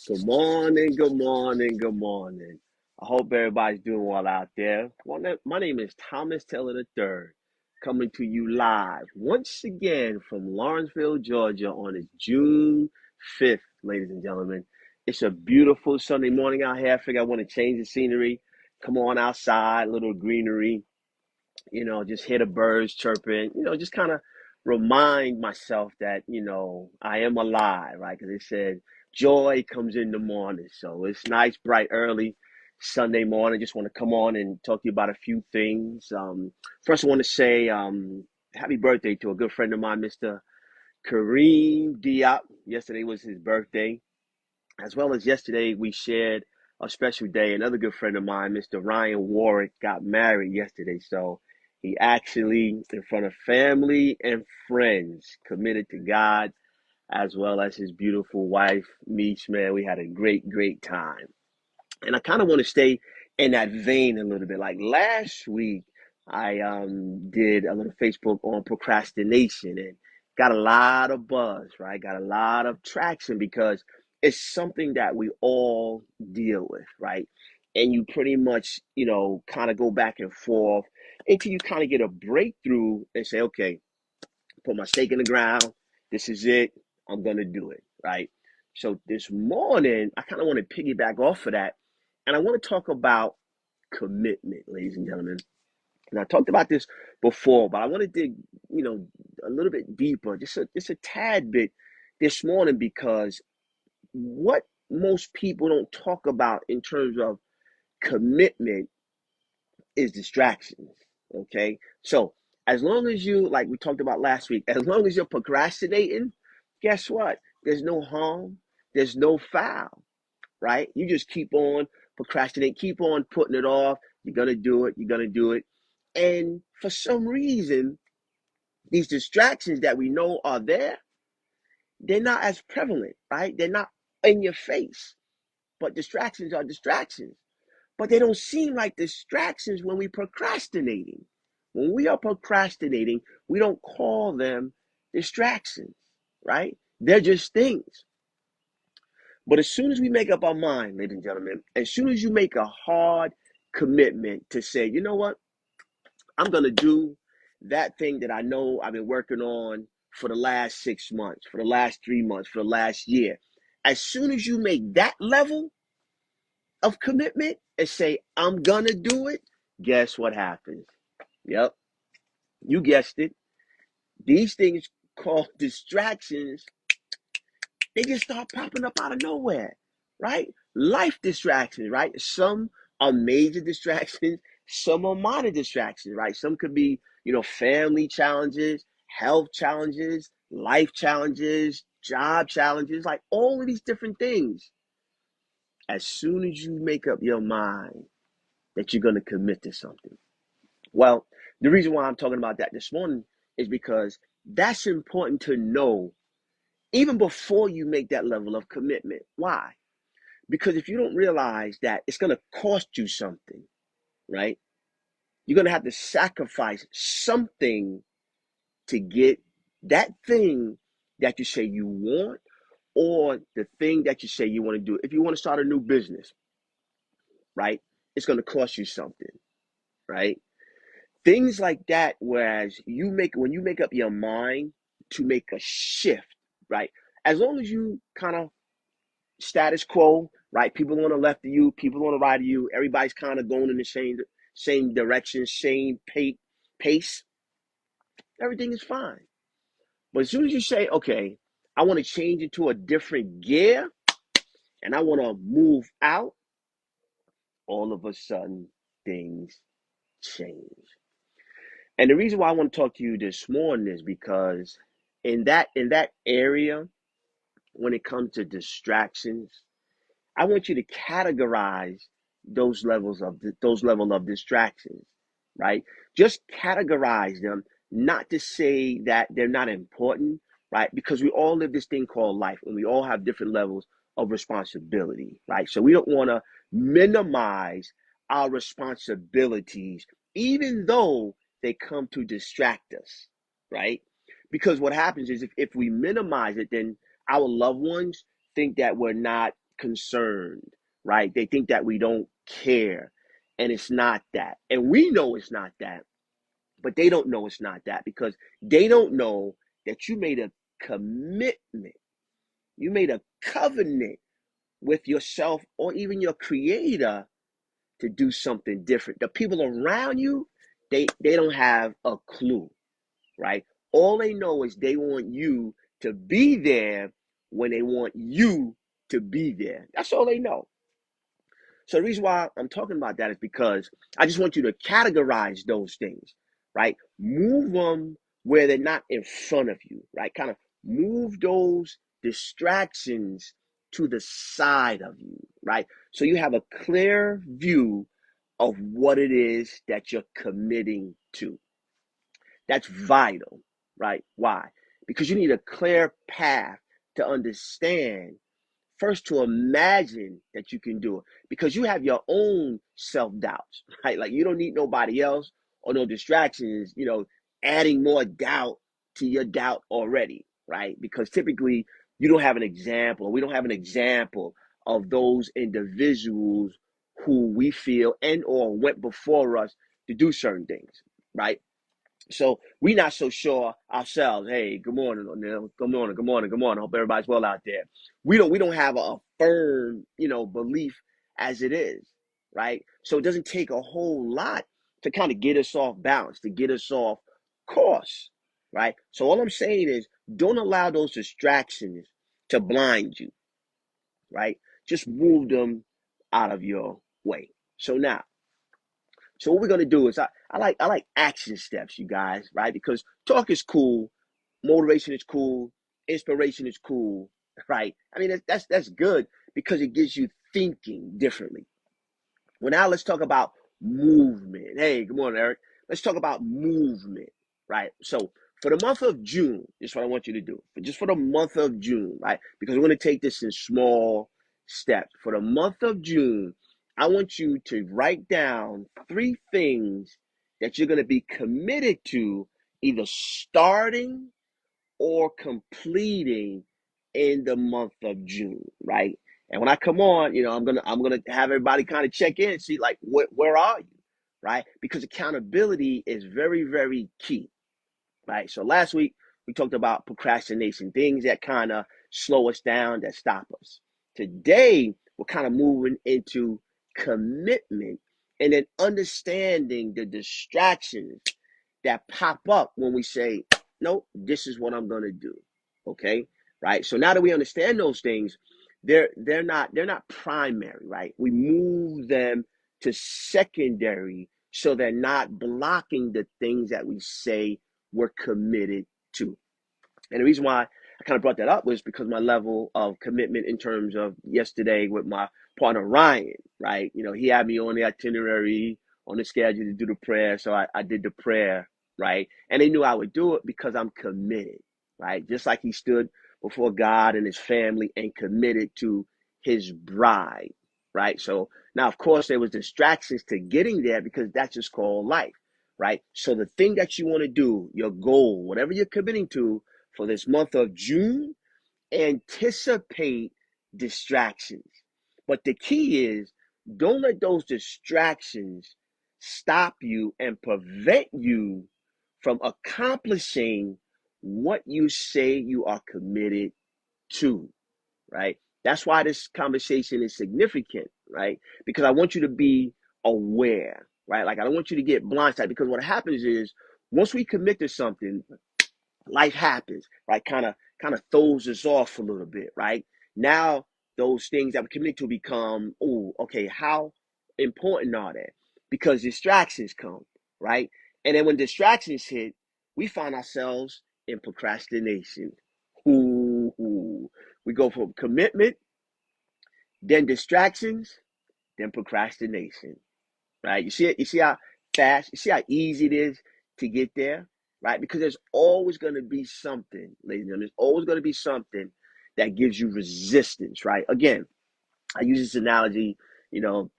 Good morning, good morning, good morning. I hope everybody's doing well out there. My name is Thomas Taylor III, coming to you live once again from Lawrenceville, Georgia on this June 5th, ladies and gentlemen. It's a beautiful Sunday morning out here. I figure I want to change the scenery. Come on outside, a little greenery, just hear the birds chirping, just kind of remind myself that, I am alive, right? Because it said joy comes in the morning. So it's nice, bright, early Sunday morning. Just want to come on and talk to you about a few things. First, I want to say happy birthday to a good friend of mine, Mr. Kareem Diop. Yesterday was his birthday. As well as yesterday, we shared a special day. Another good friend of mine, Mr. Ryan Warwick, got married yesterday. So he actually, in front of family and friends, committed to God as well as his beautiful wife, Meech. Man, we had a great, great time. And I kind of want to stay in that vein a little bit. Like last week, I did a little Facebook on procrastination and got a lot of buzz, right? Got a lot of traction because it's something that we all deal with, right? And you pretty much, kind of go back and forth until you kind of get a breakthrough and say, okay, put my stake in the ground. This is it. I'm going to do it, right? So this morning, I kind of want to piggyback off of that. And I want to talk about commitment, ladies and gentlemen. And I talked about this before, but I want to dig, a little bit deeper, just a tad bit this morning because what most people don't talk about in terms of commitment is distractions. Okay. So as long as you, like we talked about last week, as long as you're procrastinating, guess what? There's no harm, there's no foul, right? You just keep on procrastinating, keep on putting it off. You're going to do it, you're going to do it. And for some reason, these distractions that we know are there, they're not as prevalent, right? They're not in your face, but distractions are distractions. But they don't seem like distractions when we're procrastinating. When we are procrastinating, we don't call them distractions, right? They're just things. But as soon as we make up our mind, ladies and gentlemen, as soon as you make a hard commitment to say, you know what, I'm going to do that thing that I know I've been working on for the last 6 months, for the last 3 months, for the last year. As soon as you make that level of commitment and say, I'm going to do it, guess what happens? Yep, you guessed it. These things called distractions, they just start popping up out of nowhere, right? Life distractions, right? Some are major distractions, some are minor distractions, right? Some could be, family challenges, health challenges, life challenges, job challenges, like all of these different things. As soon as you make up your mind that you're going to commit to something. Well, the reason why I'm talking about that this morning is because that's important to know even before you make that level of commitment. Why? Because if you don't realize that it's going to cost you something, right? You're going to have to sacrifice something to get that thing that you say you want or the thing that you say you want to do. If you want to start a new business, right? It's going to cost you something, right? Things like that, whereas when you make up your mind to make a shift, right? As long as you kind of status quo, right? People on the left of you, people on the right of you, everybody's kind of going in the same direction, same pace. Everything is fine. But as soon as you say, okay, I want to change into a different gear and I want to move out, all of a sudden things change. And the reason why I want to talk to you this morning is because in that area, when it comes to distractions, I want you to categorize those level of distractions, right? Just categorize them, not to say that they're not important, right? Because we all live this thing called life, and we all have different levels of responsibility, right? So we don't want to minimize our responsibilities, even though they come to distract us, right? Because what happens is if we minimize it, then our loved ones think that we're not concerned, right? They think that we don't care, and it's not that. And we know it's not that, but they don't know it's not that because they don't know that you made a commitment. You made a covenant with yourself or even your creator to do something different. The people around you, they don't have a clue, right? All they know is they want you to be there when they want you to be there. That's all they know. So the reason why I'm talking about that is because I just want you to categorize those things, right? Move them where they're not in front of you, right? Kind of move those distractions to the side of you, right? So you have a clear view of what it is that you're committing to. That's vital, right? Why? Because you need a clear path to understand. First, to imagine that you can do it because you have your own self doubts, right? Like you don't need nobody else or no distractions, adding more doubt to your doubt already, right? Because typically you don't have an example, or we don't have an example of those individuals who we feel and or went before us to do certain things, right? So we not so sure ourselves. Hey, good morning, O'Neill. Good morning, good morning, good morning. Hope everybody's well out there. We don't have a firm, belief as it is, right? So it doesn't take a whole lot to kind of get us off balance, to get us off course, right? So all I'm saying is don't allow those distractions to blind you, right? Just move them out of your way. So what we're gonna do is I like action steps, you guys, right? Because talk is cool, motivation is cool, inspiration is cool, right? I mean that's good because it gives you thinking differently. Well, now let's talk about movement. Hey, good morning, Eric. Let's talk about movement, right? So for the month of June, this is what I want you to do. Just for the month of June, right? Because we're going to take this in small steps. For the month of June, I want you to write down 3 things that you're going to be committed to either starting or completing in the month of June, right? And when I come on, I'm gonna have everybody kind of check in and see like where are you, right? Because accountability is very, very key, right? So last week we talked about procrastination, things that kind of slow us down, that stop us. Today we're kind of moving into commitment and then understanding the distractions that pop up when we say, no, this is what I'm gonna do. Okay, right? So now that we understand those things, they're not primary, right? We move them to secondary so they're not blocking the things that we say we're committed to. And the reason why I kind of brought that up was because my level of commitment in terms of yesterday with my partner Ryan, right? He had me on the itinerary, on the schedule to do the prayer. So I did the prayer, right? And they knew I would do it because I'm committed, right? Just like he stood before God and his family and committed to his bride, right? So now, of course, there was distractions to getting there because that's just called life, right? So the thing that you want to do, your goal, whatever you're committing to, for this month of June, anticipate distractions. But the key is don't let those distractions stop you and prevent you from accomplishing what you say you are committed to, right? That's why this conversation is significant, right? Because I want you to be aware, right? Like I don't want you to get blindsided because what happens is once we commit to something, life happens, right? Kind of throws us off a little bit, right? Now those things that we commit to become, oh, okay, how important are they? Because distractions come, right? And then when distractions hit, we find ourselves in procrastination. Ooh. We go from commitment, then distractions, then procrastination, right? You see it? You see how fast, you see how easy it is to get there, right? Because there's always going to be something, ladies and gentlemen, there's always going to be something that gives you resistance, right? Again, I use this analogy,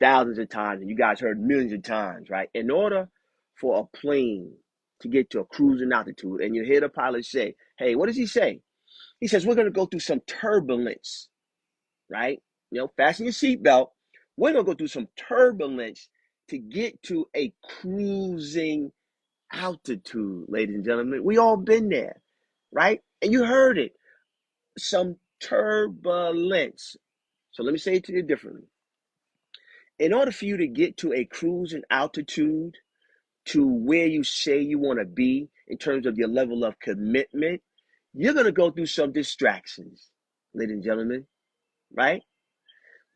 thousands of times, and you guys heard millions of times, right? In order for a plane to get to a cruising altitude, and you hear the pilot say, hey, what does he say? He says, we're going to go through some turbulence, right? fasten your seatbelt. We're going to go through some turbulence to get to a cruising altitude, ladies and gentlemen. We all been there, right? And you heard it, some turbulence. So let me say it to you differently. In order for you to get to a cruising altitude, to where you say you want to be in terms of your level of commitment, you're going to go through some distractions, ladies and gentlemen, right?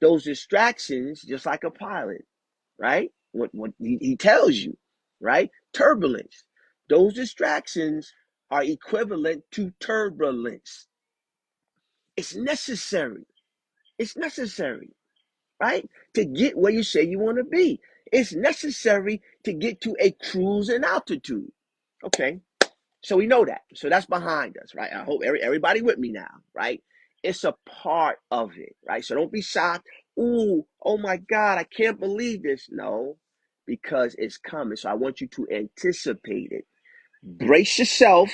Those distractions, just like a pilot, right? What he tells you, right? Turbulence. Those distractions are equivalent to turbulence. It's necessary. It's necessary, right? To get where you say you want to be. It's necessary to get to a cruising altitude. Okay. So we know that. So that's behind us, right? I hope everybody with me now, right? It's a part of it, right? So don't be shocked. Ooh, oh my God, I can't believe this. No, because it's coming. So I want you to anticipate it. Brace yourself.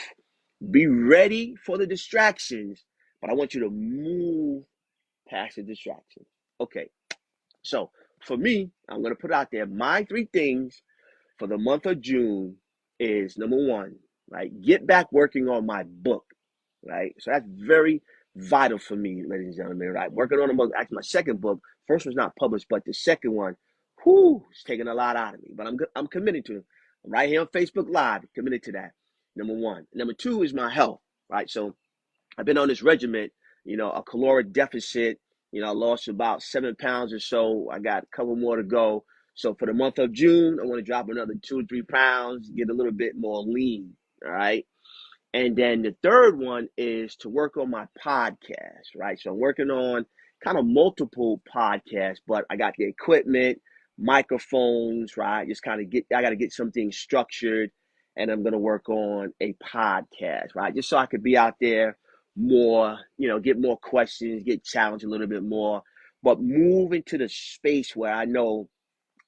Be ready for the distractions, but I want you to move past the distractions. Okay. So for me, I'm going to put out there my 3 things for the month of June is number 1, right? Get back working on my book, right? So that's very vital for me, ladies and gentlemen, right? Working on a book. Actually, my second book, first one's not published, but the second one, it's taking a lot out of me. But I'm committed to it. I'm right here on Facebook Live, committed to that. Number 1. Number 2 is my health, right? So I've been on this regimen, a caloric deficit. I lost about 7 pounds or so. I got a couple more to go. So for the month of June, I want to drop another 2 or 3 pounds, get a little bit more lean. All right. And then the third one is to work on my podcast, right? So I'm working on kind of multiple podcasts, but I got the equipment, microphones, right? I got to get some things structured, and I'm going to work on a podcast, right? Just so I could be out there more, get more questions, get challenged a little bit more, but move into the space where I know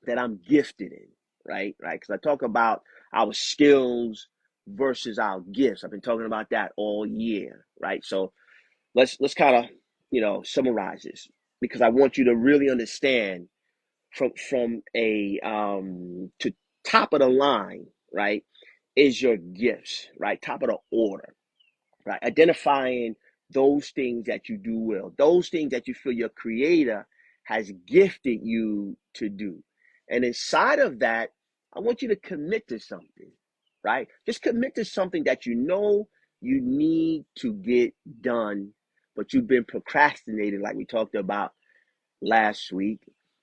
that I'm gifted in, right? Right? Because I talk about our skills versus our gifts. I've been talking about that all year, right? So let's kind of summarize this because I want you to really understand from a to top of the line, right? Is your gifts, right? Top of the order, right? Identifying those things that you do well, those things that you feel your creator has gifted you to do. And inside of that, I want you to commit to something, right? Just commit to something that you know you need to get done, but you've been procrastinating, like we talked about last week.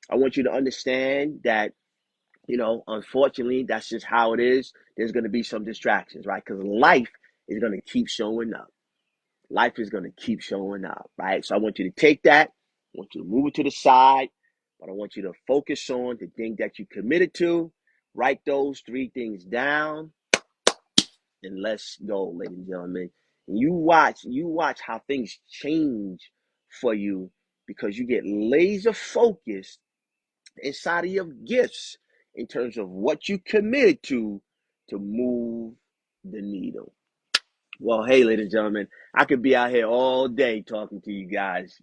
I want you to understand that, unfortunately, that's just how it is. There's going to be some distractions, right? Because life is going to keep showing up. Life is going to keep showing up, right? So I want you to take that. I want you to move it to the side, but I want you to focus on the thing that you committed to. Write those 3 things down, and let's go, ladies and gentlemen. And you watch how things change for you because you get laser focused inside of your gifts in terms of what you committed to move the needle. Well, hey, ladies and gentlemen, I could be out here all day talking to you guys,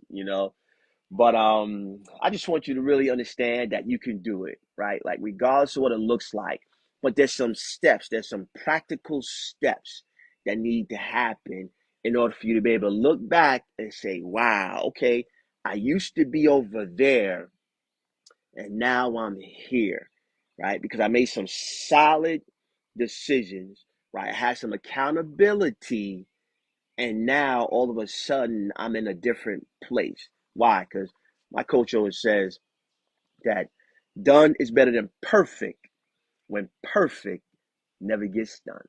but I just want you to really understand that you can do it, right? Like regardless of what it looks like, but there's some steps, there's some practical steps that need to happen in order for you to be able to look back and say, wow, okay, I used to be over there and now I'm here, right? Because I made some solid decisions, right? I had some accountability, and now all of a sudden I'm in a different place. Why? Because my coach always says that done is better than perfect when perfect never gets done.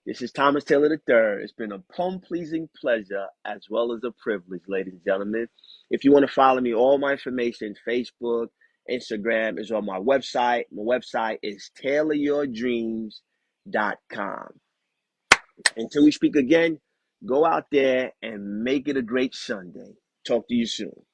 This is Thomas Taylor III. It's been a plum-pleasing pleasure as well as a privilege, ladies and gentlemen. If you want to follow me, all my information, Facebook, Instagram is on my website. My website is tailoryourdreams.com. Until we speak again, go out there and make it a great Sunday. Talk to you soon.